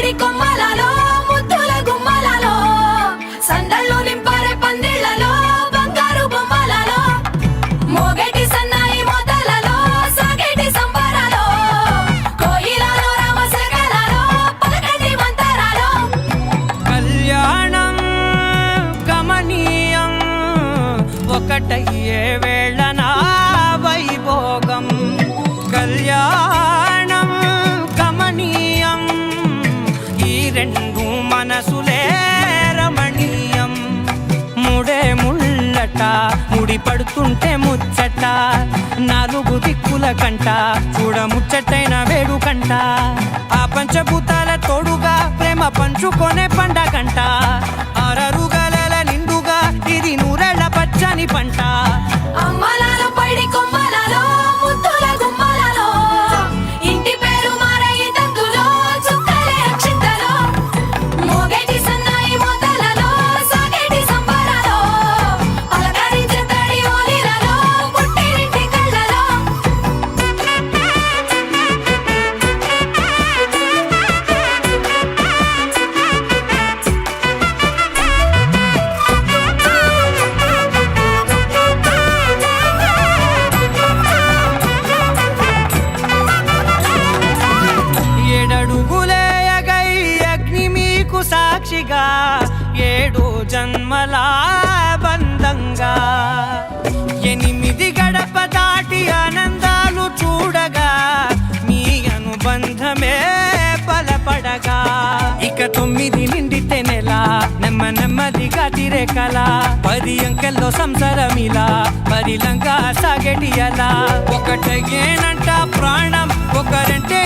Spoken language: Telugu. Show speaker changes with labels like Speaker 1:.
Speaker 1: పైడి కొమ్మలలో ముద్దుల గుమ్మలలో సందళ్ళు నింపారే పందిళ్లలో బంగారు బొమ్మలలో మోగేటి సన్నాయి మోతలలో సాగేటి సంబరాలో కోయిలలో రామశకలలో పలకటి మంతరాలో
Speaker 2: కళ్యాణం గమనీయం ఒకటయ్యే వేళ నా వైభోగం కళ్యాణం గమనీయం ఈ రెండు మనసులే రమణీయం ముడే ముళ్ళట ముడి పడుతుంటే ముచ్చట నాలుగు దిక్కుల కంట చూడ ముచ్చటైన వేడుకంట ఆ పంచభూతాల తోడుగా ప్రేమ పంచుకొనే పండగంట అరరుగల నిండుగా ఇది నూరెళ్ళ పచ్చని పంట
Speaker 1: అమ్మలలో పైడి కొమ్మలలో ముద్దుల గుమ్మలలో ఇంటి పేరు మారయి తందులో చుక్కలే అక్షింతలో మోగేటి సన్నాయి మోతలలో సాగేటి సంబరాలో పలకరించే తడి ఓలిలలో పుట్టినింటి కళ్ళలో
Speaker 2: ఏడడుగులేయగై అగ్ని మీకు సాక్షిగా ఏడు జన్మల బంధంగా ఎనిమిది గడప దాటి ఆనందాలు చూడగా మీ అనుబంధమే బలపడగా ఇక 9 నిండితే నెల నెమ్మదిగా తిరే కల 10 అంకెల్లో సంసారమిలా పరిలంగా సాగేటి అలా ఒకటేనంట ప్రాణం ఒకరంటే